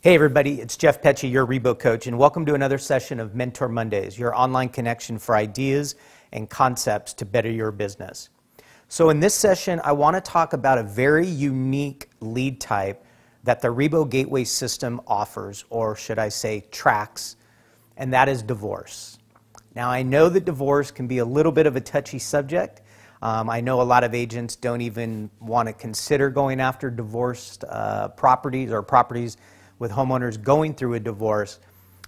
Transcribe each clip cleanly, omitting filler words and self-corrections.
Hey everybody, it's Jeff Pecci, your Rebo coach, and welcome to another session of Mentor Mondays, your online connection for ideas and concepts to better your business. So in this session, I want to talk about a very unique lead type that the Rebo Gateway system offers, or should I say tracks, and that is divorce. Now I know that divorce can be a little bit of a touchy subject. I know a lot of agents don't even want to consider going after divorced properties or properties with homeowners going through a divorce.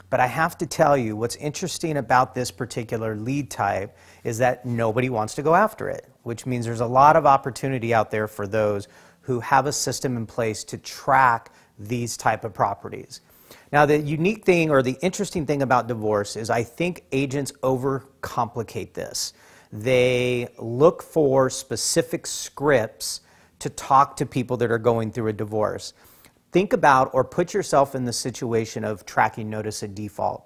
But I have to tell you, what's interesting about this particular lead type is that nobody wants to go after it, which means there's a lot of opportunity out there for those who have a system in place to track these type of properties. Now, the unique thing or the interesting thing about divorce is I think agents overcomplicate this. They look for specific scripts to talk to people that are going through a divorce. Think about or put yourself in the situation of tracking notice of default.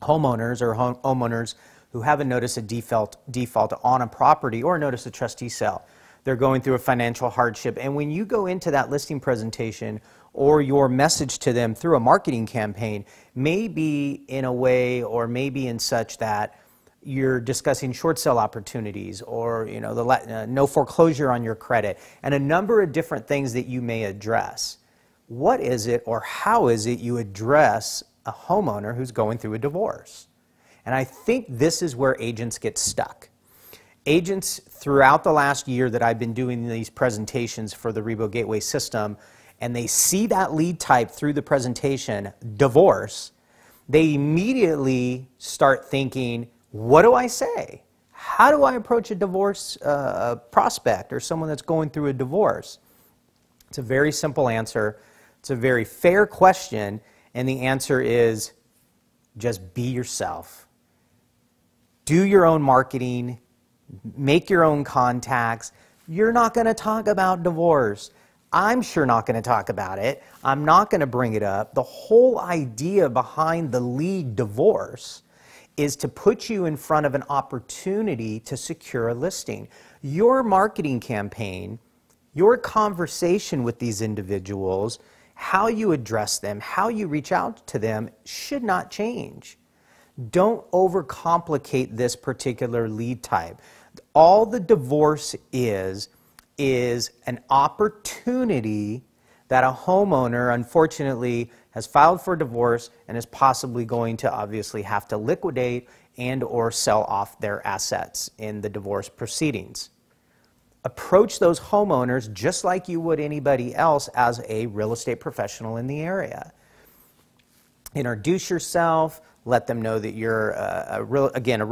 Homeowners or homeowners who have a notice of default on a property or a notice of trustee sale. They're going through a financial hardship. And when you go into that listing presentation or your message to them through a marketing campaign, maybe in a way or maybe in such that you're discussing short sale opportunities or no foreclosure on your credit and a number of different things that you may address. What is it or how is it you address a homeowner who's going through a divorce? And I think this is where agents get stuck. Agents throughout the last year that I've been doing these presentations for the Rebo Gateway system, and they see that lead type through the presentation, divorce, they immediately start thinking, what do I say? How do I approach a divorce prospect or someone that's going through a divorce? It's a very simple answer. It's a very fair question, and the answer is just be yourself. Do your own marketing, make your own contacts. You're not going to talk about divorce. I'm sure not going to talk about it. I'm not going to bring it up. The whole idea behind the lead divorce is to put you in front of an opportunity to secure a listing. Your marketing campaign, your conversation with these individuals, how you address them, how you reach out to them should not change. Don't overcomplicate this particular lead type. All the divorce is an opportunity that a homeowner, unfortunately, has filed for divorce and is possibly going to obviously have to liquidate and or sell off their assets in the divorce proceedings. Approach those homeowners just like you would anybody else as a real estate professional in the area. Introduce yourself. Let them know that you're, a real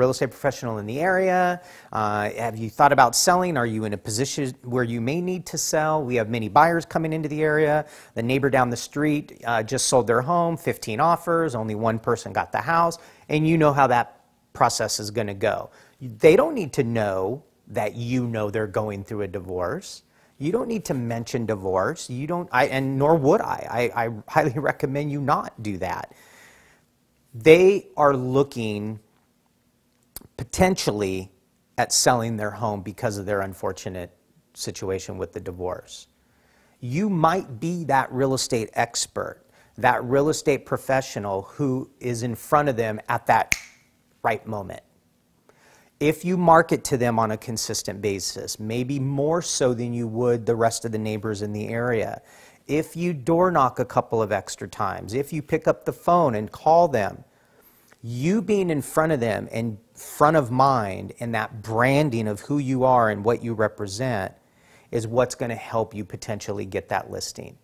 estate professional in the area. Have you thought about selling? Are you in a position where you may need to sell? We have many buyers coming into the area. The neighbor down the street just sold their home, 15 offers, only one person got the house, and you know how that process is going to go. They don't need to know that you know they're going through a divorce. You don't need to mention divorce. You don't, and nor would I. I highly recommend you not do that. They are looking potentially at selling their home because of their unfortunate situation with the divorce. You might be that real estate expert, that real estate professional who is in front of them at that right moment. If you market to them on a consistent basis, maybe more so than you would the rest of the neighbors in the area, if you door knock a couple of extra times, if you pick up the phone and call them, you being in front of them and front of mind and that branding of who you are and what you represent is what's going to help you potentially get that listing.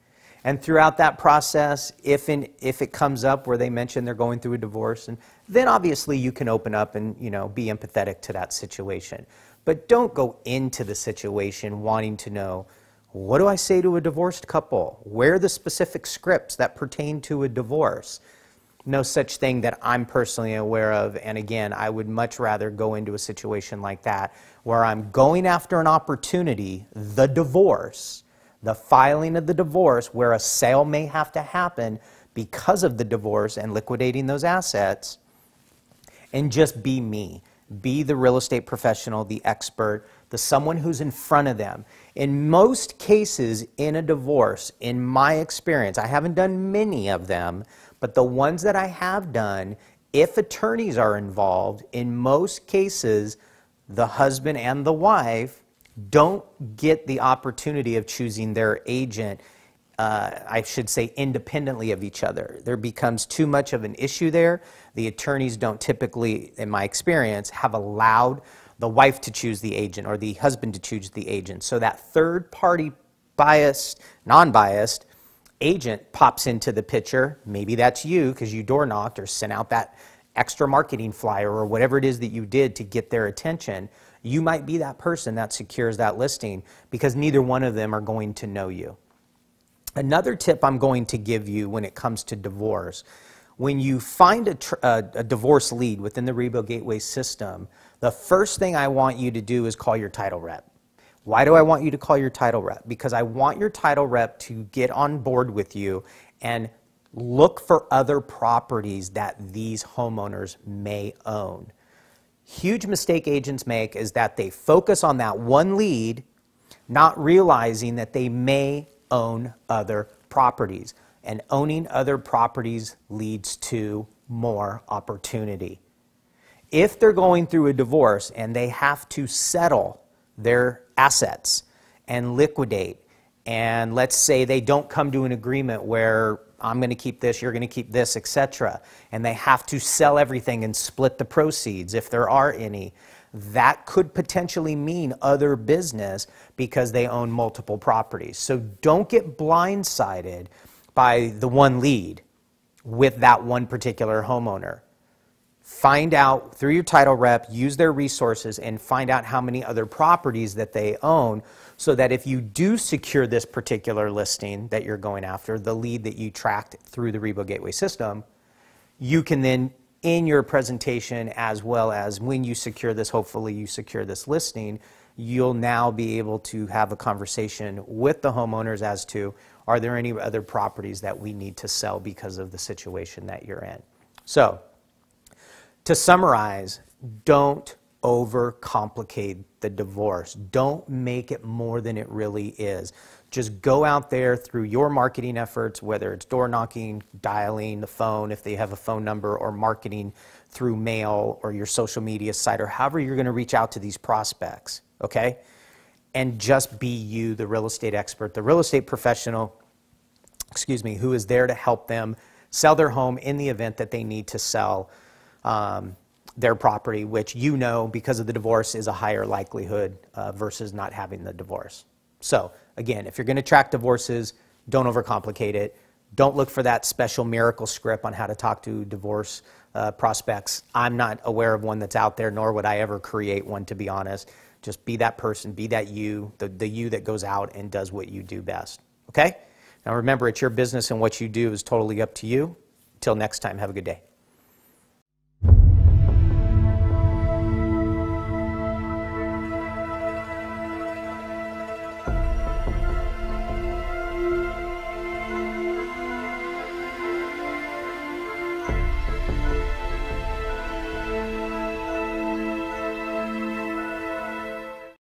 And throughout that process, if it comes up where they mention they're going through a divorce, and then obviously you can open up and be empathetic to that situation. But don't go into the situation wanting to know, what do I say to a divorced couple? Where are the specific scripts that pertain to a divorce? No such thing that I'm personally aware of. And again, I would much rather go into a situation like that where I'm going after an opportunity, the divorce, the filing of the divorce, where a sale may have to happen because of the divorce and liquidating those assets, and just be me. Be the real estate professional, the expert, the someone who's in front of them. In most cases in a divorce, in my experience, I haven't done many of them, but the ones that I have done, if attorneys are involved, in most cases, the husband and the wife don't get the opportunity of choosing their agent, I should say, independently of each other. There becomes too much of an issue there. The attorneys don't typically, in my experience, have allowed the wife to choose the agent or the husband to choose the agent. So that third-party biased, non-biased agent pops into the picture. Maybe that's you because you door knocked or sent out that extra marketing flyer or whatever it is that you did to get their attention. You might be that person that secures that listing because neither one of them are going to know you. Another tip I'm going to give you when it comes to divorce, when you find a divorce lead within the Rebo Gateway system, the first thing I want you to do is call your title rep. Why do I want you to call your title rep? Because I want your title rep to get on board with you and look for other properties that these homeowners may own. Huge mistake agents make is that they focus on that one lead, not realizing that they may own other properties. And owning other properties leads to more opportunity. If they're going through a divorce and they have to settle their assets and liquidate, and let's say they don't come to an agreement where I'm going to keep this, you're going to keep this, etc., and they have to sell everything and split the proceeds, if there are any, that could potentially mean other business because they own multiple properties. So don't get blindsided by the one lead with that one particular homeowner. Find out through your title rep, use their resources, and find out how many other properties that they own so that if you do secure this particular listing that you're going after, the lead that you tracked through the Rebo Gateway system, you can then, in your presentation as well as when you secure this, hopefully you secure this listing, you'll now be able to have a conversation with the homeowners as to, are there any other properties that we need to sell because of the situation that you're in? So, to summarize, don't overcomplicate the divorce. Don't make it more than it really is. Just go out there through your marketing efforts, whether it's door knocking, dialing the phone if they have a phone number, or marketing through mail or your social media site, or however you're going to reach out to these prospects, okay? And just be you, the real estate expert, the real estate professional, who is there to help them sell their home in the event that they need to sell their property, which you know because of the divorce is a higher likelihood versus not having the divorce. So again, if you're going to track divorces, don't overcomplicate it. Don't look for that special miracle script on how to talk to divorce prospects. I'm not aware of one that's out there, nor would I ever create one, to be honest. Just be that person, be that you, the you that goes out and does what you do best. Okay? Now remember, it's your business and what you do is totally up to you. Until next time, have a good day.